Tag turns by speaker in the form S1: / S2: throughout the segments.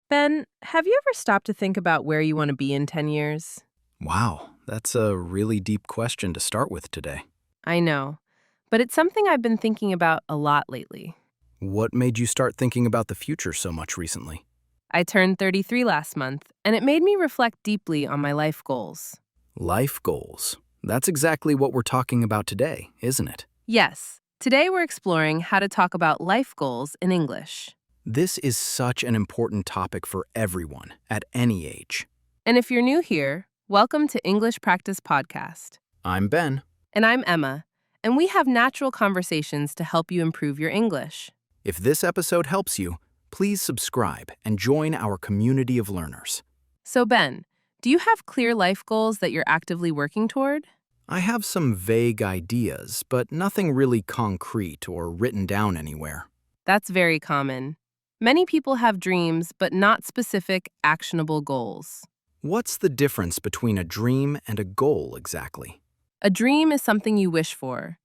S1: Ben, have you ever stopped to think about where you want to be in 10 years?
S2: Wow, that's a really deep question to start with today.
S1: I know, but it's something I've been thinking about a lot lately.
S2: What made you start thinking about the future so much recently?
S1: I turned 33 last month, and it made me reflect deeply on my life goals.
S2: Life goals. That's exactly what we're talking about today, isn't it?
S1: Yes, today we're exploring how to talk about life goals in English.
S2: This is such an important topic for everyone at any age.
S1: And if you're new here, welcome to English Practice Podcast.
S2: I'm Ben.
S1: And I'm Emma, and we have natural conversations to help you improve your English.
S2: If this episode helps you, please subscribe and join our community of learners.
S1: So, Ben, do you have clear life goals that you're actively working toward?
S2: I have some vague ideas, but nothing really concrete or written down anywhere.
S1: That's very common. Many people have dreams, but not specific, actionable goals.
S2: What's the difference between a dream and a goal exactly?
S1: A dream is something you wish for.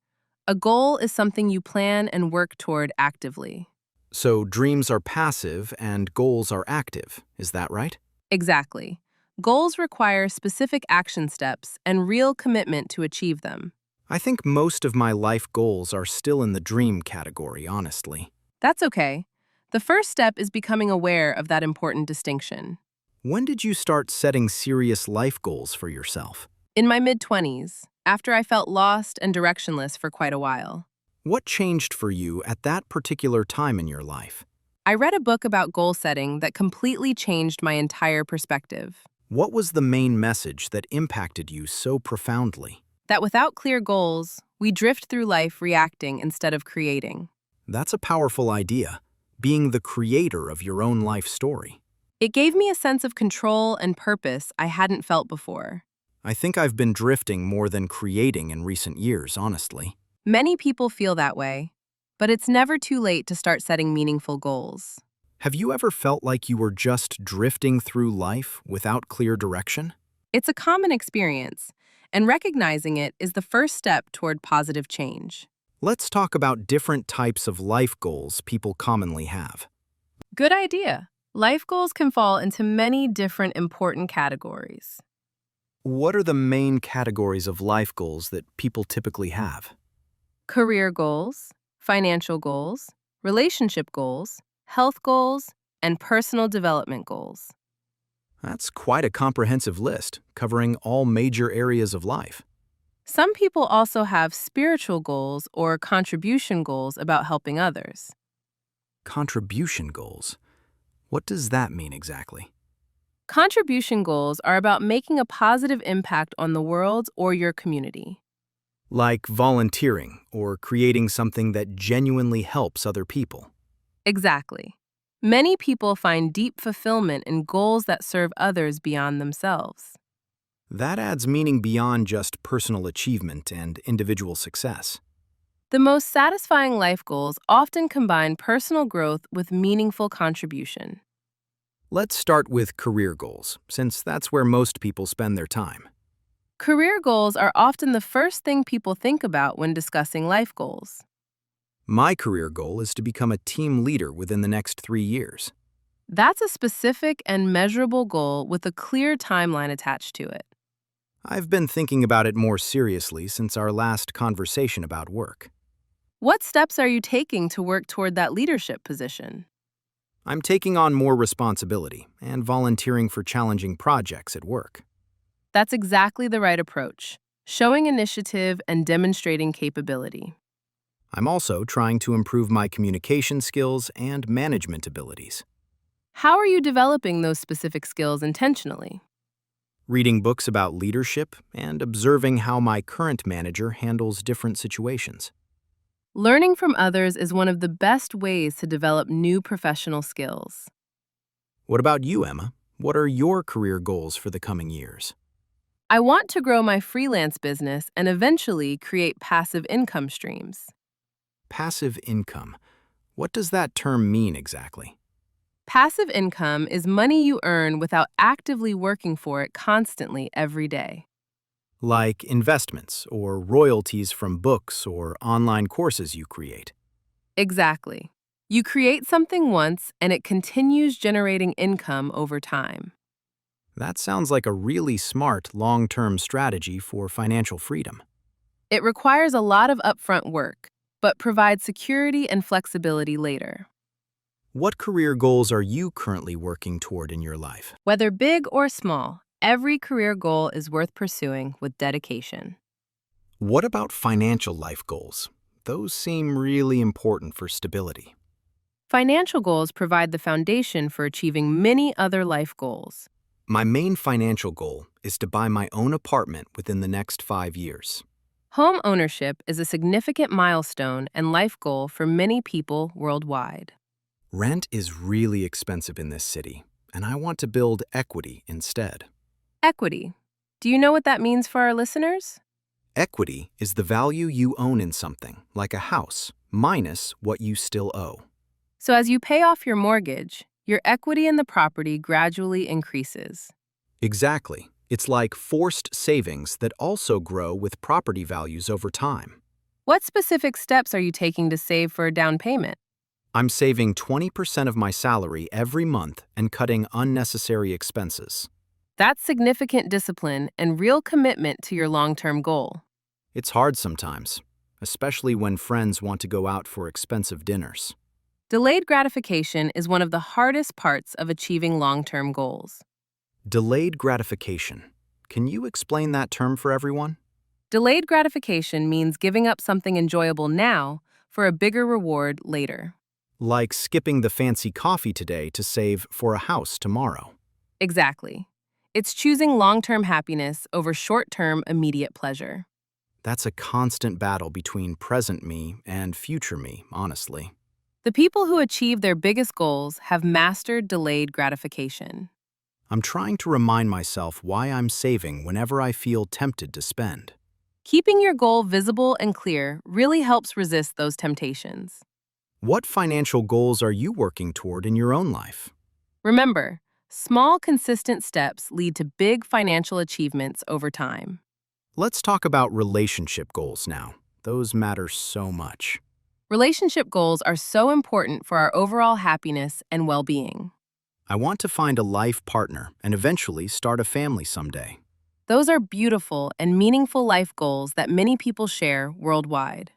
S1: A goal is something you plan and work toward actively.
S2: So dreams are passive and goals are active, is that right?
S1: Exactly. Goals require specific action steps and real commitment to achieve them.
S2: I think most of my life goals are still in the dream category, honestly.
S1: That's okay. The first step is becoming aware of that important distinction.
S2: When did you start setting serious life goals for yourself?
S1: In my mid-20s, after I felt lost and directionless for quite a while,
S2: What changed for you at that particular time in your life?
S1: I read a book about goal setting that completely changed my entire perspective.
S2: What was the main message that impacted you so profoundly?
S1: That without clear goals, we drift through life reacting instead of creating.
S2: That's a powerful idea, being the creator of your own life story.
S1: It gave me a sense of control and purpose I hadn't felt before.
S2: I think I've been drifting more than creating in recent years, honestly.
S1: Many people feel that way, but it's never too late to start setting meaningful goals.
S2: Have you ever felt like you were just drifting through life without clear direction?
S1: It's a common experience, and recognizing it is the first step toward positive change.
S2: Let's talk about different types of life goals people commonly have.
S1: Good idea. Life goals can fall into many different important categories.
S2: What are the main categories of life goals that people typically have?
S1: Career goals, financial goals, relationship goals, health goals, and personal development goals.
S2: That's quite a comprehensive list, covering all major areas of life.
S1: Some people also have spiritual goals or contribution goals about helping others.
S2: Contribution goals. What does that mean exactly?
S1: Contribution goals are about making a positive impact on the world or your community.
S2: Like volunteering or creating something that genuinely helps other people.
S1: Exactly. Many people find deep fulfillment in goals that serve others beyond themselves.
S2: That adds meaning beyond just personal achievement and individual success.
S1: The most satisfying life goals often combine personal growth with meaningful contribution.
S2: Let's start with career goals, since that's where most people spend their time.
S1: Career goals are often the first thing people think about when discussing life goals.
S2: My career goal is to become a team leader within the next 3 years.
S1: That's a specific and measurable goal with a clear timeline attached to it.
S2: I've been thinking about it more seriously since our last conversation about work.
S1: What steps are you taking to work toward that leadership position?
S2: I'm taking on more responsibility and volunteering for challenging projects at work.
S1: That's exactly the right approach, showing initiative and demonstrating capability.
S2: I'm also trying to improve my communication skills and management abilities.
S1: How are you developing those specific skills intentionally?
S2: Reading books about leadership and observing how my current manager handles different situations.
S1: Learning from others is one of the best ways to develop new professional skills.
S2: What about you, Emma? What are your career goals for the coming years?
S1: I want to grow my freelance business and eventually create passive income streams.
S2: Passive income. What does that term mean exactly?
S1: Passive income is money you earn without actively working for it constantly every day.
S2: Like investments or royalties from books or online courses you create.
S1: Exactly. You create something once and it continues generating income over time.
S2: That sounds like a really smart long-term strategy for financial freedom.
S1: It requires a lot of upfront work, but provides security and flexibility later.
S2: What career goals are you currently working toward in your life?
S1: Whether big or small, every career goal is worth pursuing with dedication.
S2: What about financial life goals? Those seem really important for stability.
S1: Financial goals provide the foundation for achieving many other life goals.
S2: My main financial goal is to buy my own apartment within the next 5 years.
S1: Home ownership is a significant milestone and life goal for many people worldwide.
S2: Rent is really expensive in this city, and I want to build equity instead.
S1: Equity. Do you know what that means for our listeners?
S2: Equity is the value you own in something, like a house, minus what you still owe.
S1: So as you pay off your mortgage, your equity in the property gradually increases.
S2: Exactly. It's like forced savings that also grow with property values over time.
S1: What specific steps are you taking to save for a down payment?
S2: I'm saving 20% of my salary every month and cutting unnecessary expenses.
S1: That's significant discipline and real commitment to your long-term goal.
S2: It's hard sometimes, especially when friends want to go out for expensive dinners.
S1: Delayed gratification is one of the hardest parts of achieving long-term goals.
S2: Delayed gratification. Can you explain that term for everyone?
S1: Delayed gratification means giving up something enjoyable now for a bigger reward later.
S2: Like skipping the fancy coffee today to save for a house tomorrow.
S1: Exactly. It's choosing long-term happiness over short-term immediate pleasure.
S2: That's a constant battle between present me and future me, honestly.
S1: The people who achieve their biggest goals have mastered delayed gratification.
S2: I'm trying to remind myself why I'm saving whenever I feel tempted to spend.
S1: Keeping your goal visible and clear really helps resist those temptations.
S2: What financial goals are you working toward in your own life?
S1: Remember, small, consistent steps lead to big financial achievements over time.
S2: Let's talk about relationship goals now. Those matter so much.
S1: Relationship goals are so important for our overall happiness and well-being.
S2: I want to find a life partner and eventually start a family someday.
S1: Those are beautiful and meaningful life goals that many people share worldwide.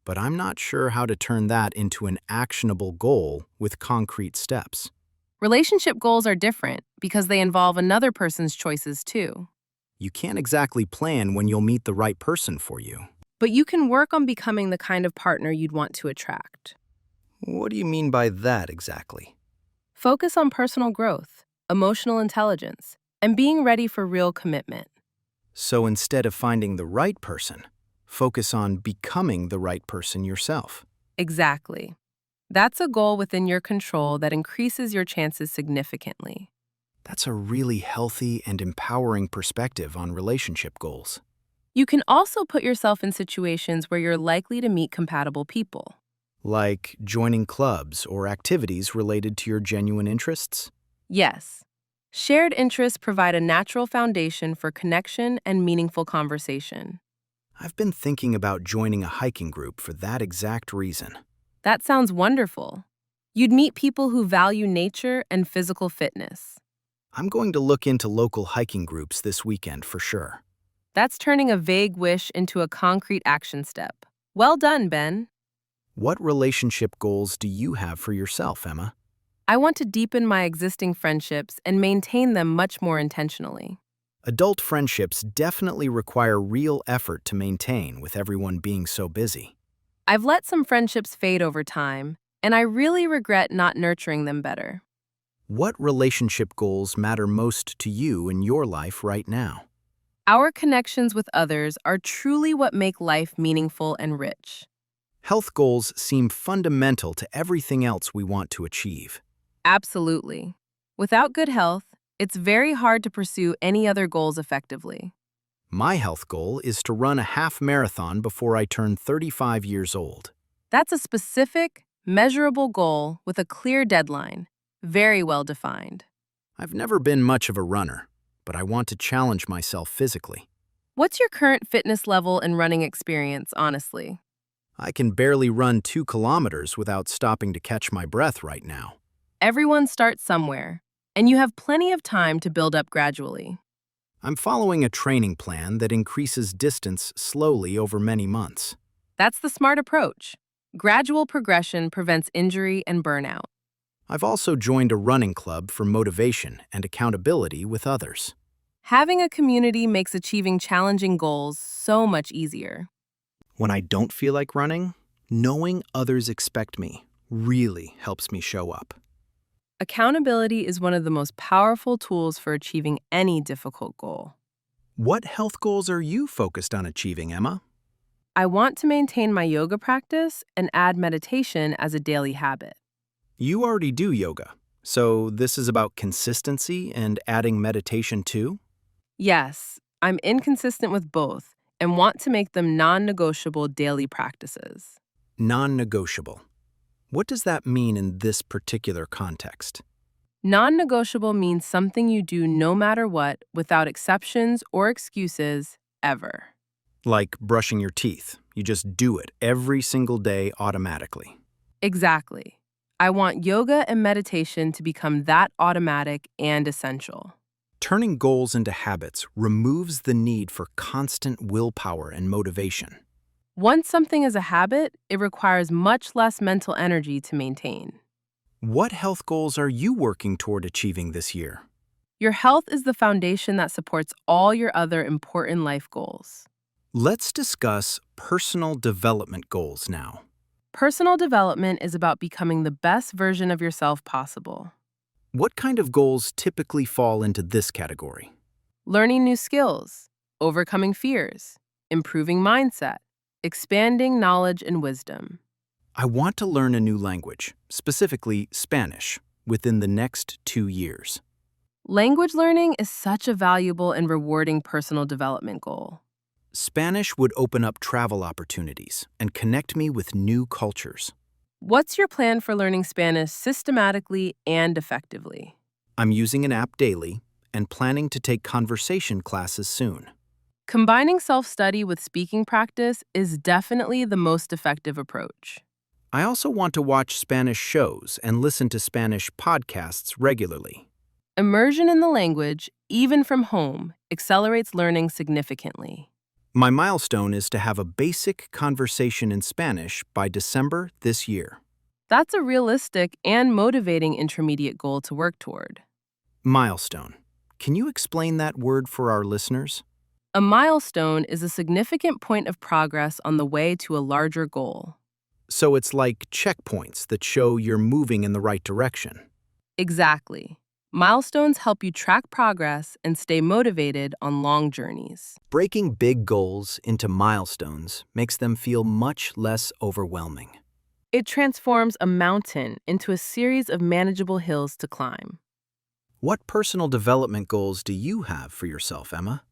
S2: But I'm not sure how to turn that into an actionable goal with concrete steps.
S1: Relationship goals are different because they involve another person's choices too.
S2: You can't exactly plan when you'll meet the right person for you.
S1: But you can work on becoming the kind of partner you'd want to attract.
S2: What do you mean by that exactly?
S1: Focus on personal growth, emotional intelligence, and being ready for real commitment.
S2: So instead of finding the right person, focus on becoming the right person yourself.
S1: Exactly. That's a goal within your control that increases your chances significantly.
S2: That's a really healthy and empowering perspective on relationship goals.
S1: You can also put yourself in situations where you're likely to meet compatible people.
S2: Like joining clubs or activities related to your genuine interests?
S1: Yes. Shared interests provide a natural foundation for connection and meaningful conversation.
S2: I've been thinking about joining a hiking group for that exact reason.
S1: That sounds wonderful. You'd meet people who value nature and physical fitness.
S2: I'm going to look into local hiking groups this weekend for sure.
S1: That's turning a vague wish into a concrete action step. Well done, Ben.
S2: What relationship goals do you have for yourself, Emma?
S1: I want to deepen my existing friendships and maintain them much more intentionally.
S2: Adult friendships definitely require real effort to maintain with everyone being so busy.
S1: I've let some friendships fade over time, and I really regret not nurturing them better.
S2: What relationship goals matter most to you in your life right now?
S1: Our connections with others are truly what make life meaningful and rich.
S2: Health goals seem fundamental to everything else we want to achieve.
S1: Absolutely. Without good health, it's very hard to pursue any other goals effectively.
S2: My health goal is to run a half marathon before I turn 35 years old.
S1: That's a specific, measurable goal with a clear deadline, very well defined.
S2: I've never been much of a runner, but I want to challenge myself physically.
S1: What's your current fitness level and running experience, honestly?
S2: I can barely run 2 kilometers without stopping to catch my breath right now.
S1: Everyone starts somewhere, and you have plenty of time to build up gradually.
S2: I'm following a training plan that increases distance slowly over many months.
S1: That's the smart approach. Gradual progression prevents injury and burnout.
S2: I've also joined a running club for motivation and accountability with others.
S1: Having a community makes achieving challenging goals so much easier.
S2: When I don't feel like running, knowing others expect me really helps me show up.
S1: Accountability is one of the most powerful tools for achieving any difficult goal.
S2: What health goals are you focused on achieving, Emma?
S1: I want to maintain my yoga practice and add meditation as a daily habit.
S2: You already do yoga, so this is about consistency and adding meditation too?
S1: Yes, I'm inconsistent with both and want to make them non-negotiable daily practices.
S2: Non-negotiable. What does that mean in this particular context?
S1: Non-negotiable means something you do no matter what, without exceptions or excuses, ever.
S2: Like brushing your teeth. You just do it every single day automatically.
S1: Exactly. I want yoga and meditation to become that automatic and essential.
S2: Turning goals into habits removes the need for constant willpower and motivation.
S1: Once something is a habit, it requires much less mental energy to maintain.
S2: What health goals are you working toward achieving this year?
S1: Your health is the foundation that supports all your other important life goals.
S2: Let's discuss personal development goals now.
S1: Personal development is about becoming the best version of yourself possible.
S2: What kind of goals typically fall into this category?
S1: Learning new skills, overcoming fears, improving mindset, expanding knowledge and wisdom.
S2: I want to learn a new language, specifically Spanish, within the next 2 years.
S1: Language learning is such a valuable and rewarding personal development goal.
S2: Spanish would open up travel opportunities and connect me with new cultures.
S1: What's your plan for learning Spanish systematically and effectively?
S2: I'm using an app daily and planning to take conversation classes soon.
S1: Combining self-study with speaking practice is definitely the most effective approach.
S2: I also want to watch Spanish shows and listen to Spanish podcasts regularly.
S1: Immersion in the language, even from home, accelerates learning significantly.
S2: My milestone is to have a basic conversation in Spanish by December this year.
S1: That's a realistic and motivating intermediate goal to work toward.
S2: Milestone. Can you explain that word for our listeners?
S1: A milestone is a significant point of progress on the way to a larger goal.
S2: So it's like checkpoints that show you're moving in the right direction.
S1: Exactly. Milestones help you track progress and stay motivated on long journeys.
S2: Breaking big goals into milestones makes them feel much less overwhelming.
S1: It transforms a mountain into a series of manageable hills to climb.
S2: What personal development goals do you have for yourself, Emma?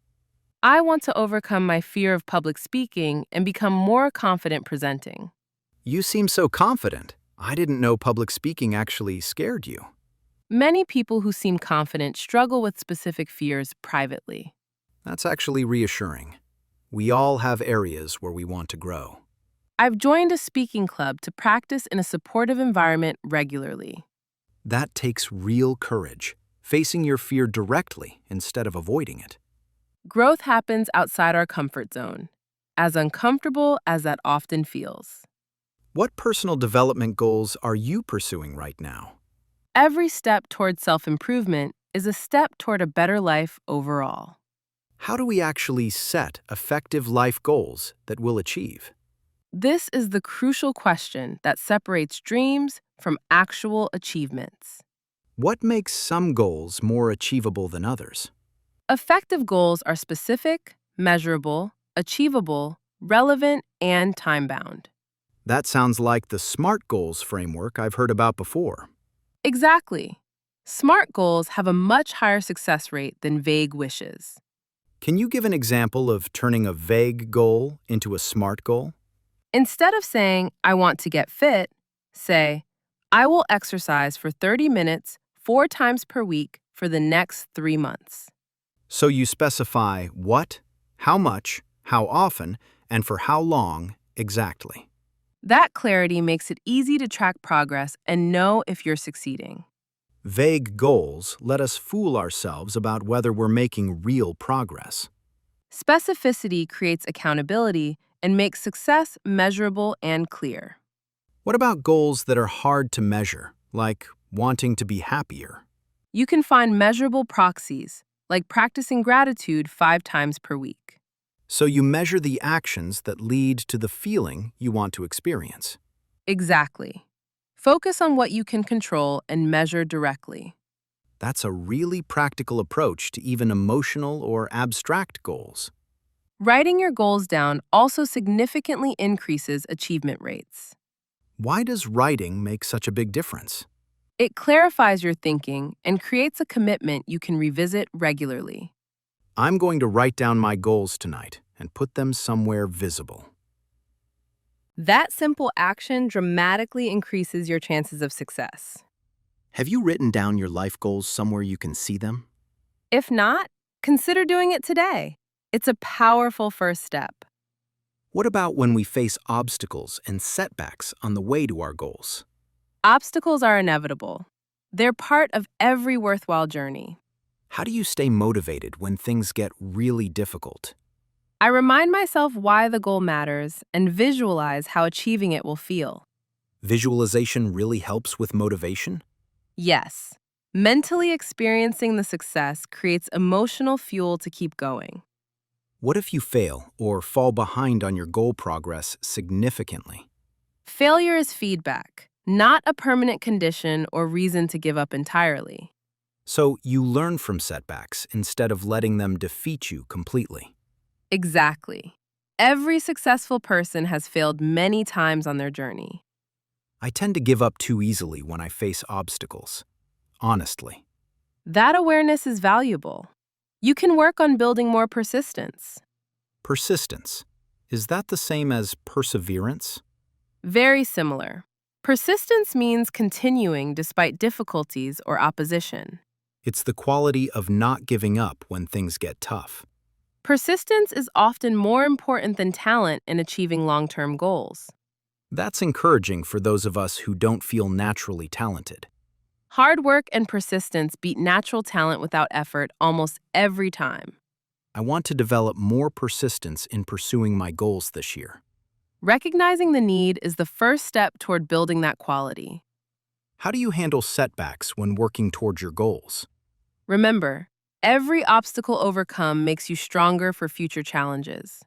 S1: I want to overcome my fear of public speaking and become more confident presenting.
S2: You seem so confident. I didn't know public speaking actually scared you.
S1: Many people who seem confident struggle with specific fears privately.
S2: That's actually reassuring. We all have areas where we want to grow.
S1: I've joined a speaking club to practice in a supportive environment regularly.
S2: That takes real courage, facing your fear directly instead of avoiding it.
S1: Growth happens outside our comfort zone, as uncomfortable as that often feels.
S2: What personal development goals are you pursuing right now?
S1: Every step toward self-improvement is a step toward a better life overall.
S2: How do we actually set effective life goals that we'll achieve?
S1: This is the crucial question that separates dreams from actual achievements.
S2: What makes some goals more achievable than others?
S1: Effective goals are specific, measurable, achievable, relevant, and time-bound.
S2: That sounds like the SMART goals framework I've heard about before.
S1: Exactly. SMART goals have a much higher success rate than vague wishes.
S2: Can you give an example of turning a vague goal into a SMART goal?
S1: Instead of saying, I want to get fit, say, I will exercise for 30 minutes 4 times per week for the next 3 months.
S2: So you specify what, how much, how often, and for how long exactly.
S1: That clarity makes it easy to track progress and know if you're succeeding.
S2: Vague goals let us fool ourselves about whether we're making real progress.
S1: Specificity creates accountability and makes success measurable and clear.
S2: What about goals that are hard to measure, like wanting to be happier?
S1: You can find measurable proxies, like practicing gratitude 5 times per week.
S2: So you measure the actions that lead to the feeling you want to experience.
S1: Exactly. Focus on what you can control and measure directly.
S2: That's a really practical approach to even emotional or abstract goals.
S1: Writing your goals down also significantly increases achievement rates.
S2: Why does writing make such a big difference?
S1: It clarifies your thinking and creates a commitment you can revisit regularly.
S2: I'm going to write down my goals tonight and put them somewhere visible.
S1: That simple action dramatically increases your chances of success.
S2: Have you written down your life goals somewhere you can see them?
S1: If not, consider doing it today. It's a powerful first step.
S2: What about when we face obstacles and setbacks on the way to our goals?
S1: Obstacles are inevitable. They're part of every worthwhile journey.
S2: How do you stay motivated when things get really difficult?
S1: I remind myself why the goal matters and visualize how achieving it will feel.
S2: Visualization really helps with motivation?
S1: Yes, mentally experiencing the success creates emotional fuel to keep going.
S2: What if you fail or fall behind on your goal progress significantly?
S1: Failure is feedback, not a permanent condition or reason to give up entirely.
S2: So you learn from setbacks instead of letting them defeat you completely.
S1: Exactly. Every successful person has failed many times on their journey.
S2: I tend to give up too easily when I face obstacles. Honestly.
S1: That awareness is valuable. You can work on building more persistence.
S2: Persistence. Is that the same as perseverance?
S1: Very similar. Persistence means continuing despite difficulties or opposition.
S2: It's the quality of not giving up when things get tough.
S1: Persistence is often more important than talent in achieving long-term goals.
S2: That's encouraging for those of us who don't feel naturally talented.
S1: Hard work and persistence beat natural talent without effort almost every time.
S2: I want to develop more persistence in pursuing my goals this year.
S1: Recognizing the need is the first step toward building that quality.
S2: How do you handle setbacks when working towards your goals?
S1: Remember, every obstacle overcome makes you stronger for future challenges.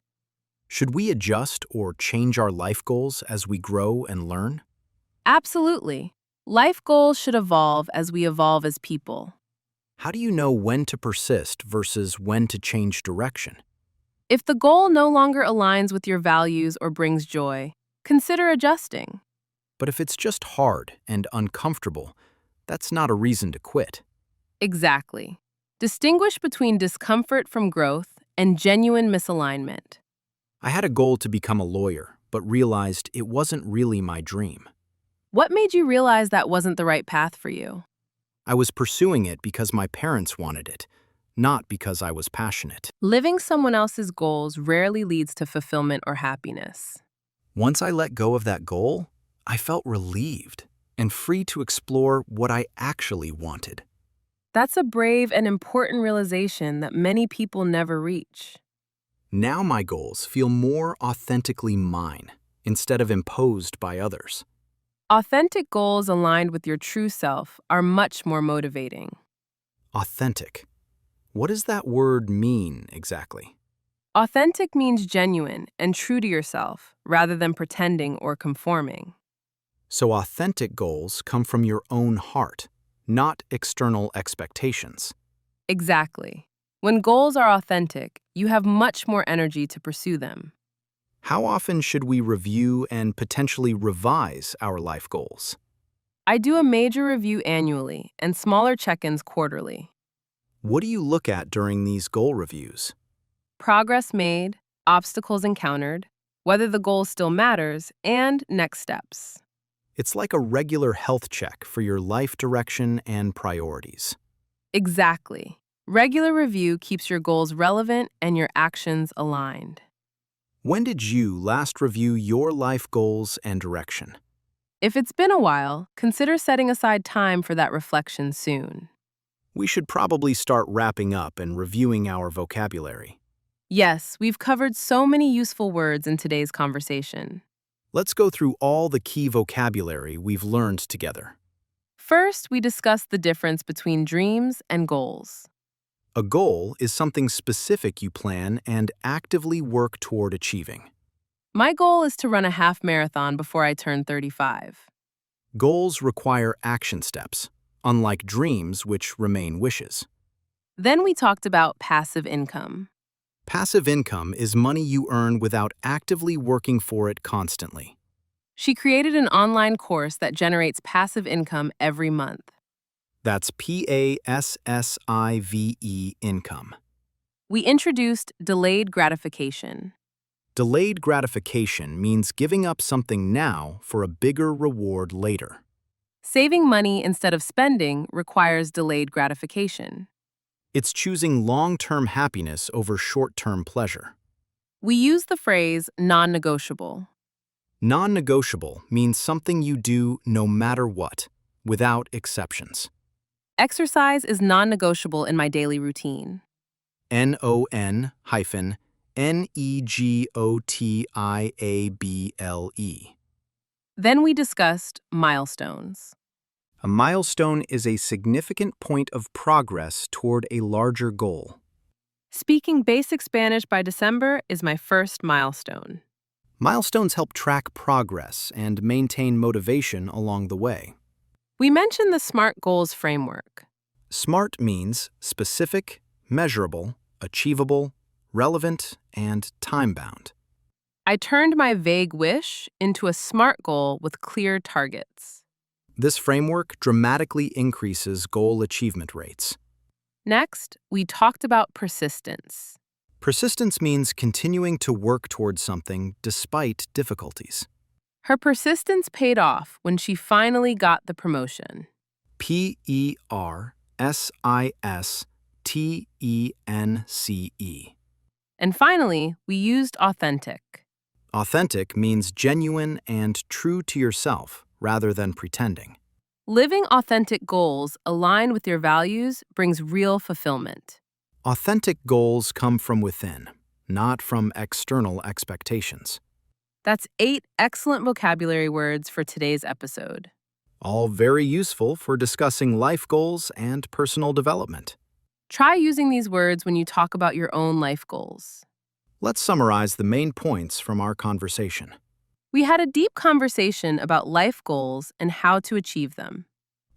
S2: Should we adjust or change our life goals as we grow and learn?
S1: Absolutely. Life goals should evolve as we evolve as people.
S2: How do you know when to persist versus when to change direction?
S1: If the goal no longer aligns with your values or brings joy, consider adjusting.
S2: But if it's just hard and uncomfortable, that's not a reason to quit.
S1: Exactly. Distinguish between discomfort from growth and genuine misalignment.
S2: I had a goal to become a lawyer, but realized it wasn't really my dream.
S1: What made you realize that wasn't the right path for you?
S2: I was pursuing it because my parents wanted it, not because I was passionate.
S1: Living someone else's goals rarely leads to fulfillment or happiness.
S2: Once I let go of that goal, I felt relieved and free to explore what I actually wanted.
S1: That's a brave and important realization that many people never reach.
S2: Now my goals feel more authentically mine instead of imposed by others.
S1: Authentic goals aligned with your true self are much more motivating.
S2: Authentic. What does that word mean exactly?
S1: Authentic means genuine and true to yourself, rather than pretending or conforming.
S2: So authentic goals come from your own heart, not external expectations.
S1: Exactly. When goals are authentic, you have much more energy to pursue them.
S2: How often should we review and potentially revise our life goals?
S1: I do a major review annually and smaller check-ins quarterly.
S2: What do you look at during these goal reviews?
S1: Progress made, obstacles encountered, whether the goal still matters, and next steps.
S2: It's like a regular health check for your life direction and priorities.
S1: Exactly. Regular review keeps your goals relevant and your actions aligned.
S2: When did you last review your life goals and direction?
S1: If it's been a while, consider setting aside time for that reflection soon.
S2: We should probably start wrapping up and reviewing our vocabulary.
S1: Yes, we've covered so many useful words in today's conversation.
S2: Let's go through all the key vocabulary we've learned together.
S1: First, we discussed the difference between dreams and goals.
S2: A goal is something specific you plan and actively work toward achieving.
S1: My goal is to run a half marathon before I turn 35.
S2: Goals require action steps, unlike dreams, which remain wishes.
S1: Then we talked about passive income.
S2: Passive income is money you earn without actively working for it constantly.
S1: She created an online course that generates passive income every month.
S2: That's PASSIVE income.
S1: We introduced delayed gratification.
S2: Delayed gratification means giving up something now for a bigger reward later.
S1: Saving money instead of spending requires delayed gratification.
S2: It's choosing long-term happiness over short-term pleasure.
S1: We use the phrase non-negotiable.
S2: Non-negotiable means something you do no matter what, without exceptions.
S1: Exercise is non-negotiable in my daily routine.
S2: NON-negotiable.
S1: Then we discussed milestones.
S2: A milestone is a significant point of progress toward a larger goal.
S1: Speaking basic Spanish by December is my first milestone.
S2: Milestones help track progress and maintain motivation along the way.
S1: We mentioned the SMART goals framework.
S2: SMART means specific, measurable, achievable, relevant, and time-bound.
S1: I turned my vague wish into a SMART goal with clear targets.
S2: This framework dramatically increases goal achievement rates.
S1: Next, we talked about persistence.
S2: Persistence means continuing to work towards something despite difficulties.
S1: Her persistence paid off when she finally got the promotion.
S2: PERSISTENCE.
S1: And finally, we used authentic.
S2: Authentic means genuine and true to yourself rather than pretending.
S1: Living authentic goals aligned with your values brings real fulfillment.
S2: Authentic goals come from within, not from external expectations.
S1: That's 8 excellent vocabulary words for today's episode.
S2: All very useful for discussing life goals and personal development.
S1: Try using these words when you talk about your own life goals.
S2: Let's summarize the main points from our conversation.
S1: We had a deep conversation about life goals and how to achieve them.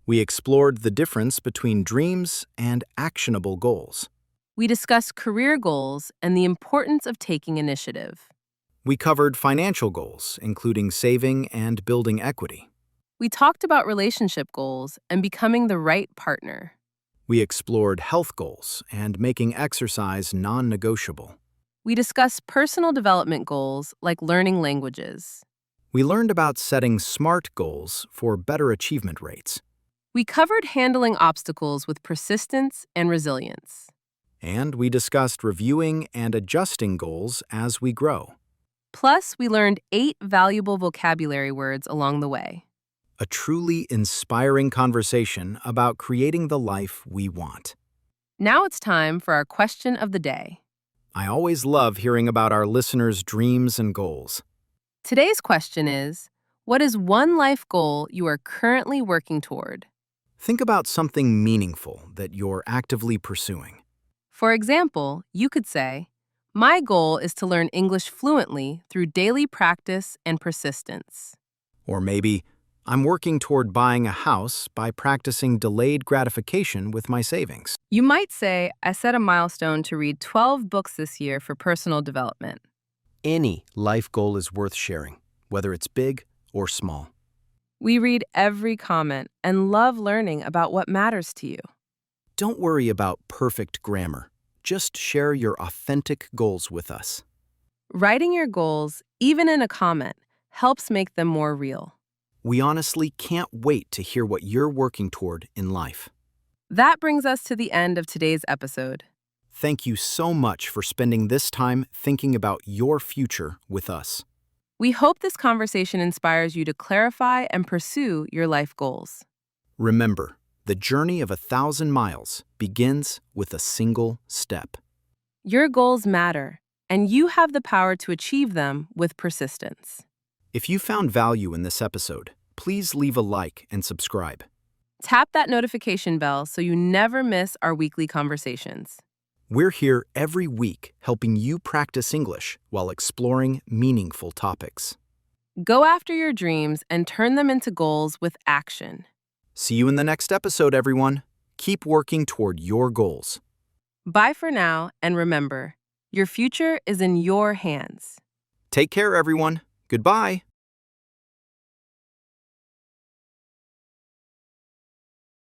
S2: We explored the difference between dreams and actionable goals.
S1: We discussed career goals and the importance of taking initiative.
S2: We covered financial goals, including saving and building equity.
S1: We talked about relationship goals and becoming the right partner.
S2: We explored health goals and making exercise non-negotiable.
S1: We discussed personal development goals like learning languages.
S2: We learned about setting SMART goals for better achievement rates.
S1: We covered handling obstacles with persistence and resilience.
S2: And we discussed reviewing and adjusting goals as we grow.
S1: Plus, we learned 8 valuable vocabulary words along the way.
S2: A truly inspiring conversation about creating the life we want.
S1: Now it's time for our question of the day.
S2: I always love hearing about our listeners' dreams and goals.
S1: Today's question is, what is one life goal you are currently working toward?
S2: Think about something meaningful that you're actively pursuing.
S1: For example, you could say, my goal is to learn English fluently through daily practice and persistence.
S2: Or maybe, I'm working toward buying a house by practicing delayed gratification with my savings.
S1: You might say, I set a milestone to read 12 books this year for personal development.
S2: Any life goal is worth sharing, whether it's big or small.
S1: We read every comment and love learning about what matters to you.
S2: Don't worry about perfect grammar. Just share your authentic goals with us.
S1: Writing your goals, even in a comment, helps make them more real.
S2: We honestly can't wait to hear what you're working toward in life.
S1: That brings us to the end of today's episode.
S2: Thank you so much for spending this time thinking about your future with us.
S1: We hope this conversation inspires you to clarify and pursue your life goals.
S2: Remember, the journey of 1,000 miles begins with a single step.
S1: Your goals matter, and you have the power to achieve them with persistence.
S2: If you found value in this episode, please leave a like and subscribe.
S1: Tap that notification bell so you never miss our weekly conversations.
S2: We're here every week helping you practice English while exploring meaningful topics.
S1: Go after your dreams and turn them into goals with action.
S2: See you in the next episode, everyone. Keep working toward your goals.
S1: Bye for now, and remember, your future is in your hands.
S2: Take care, everyone. Goodbye.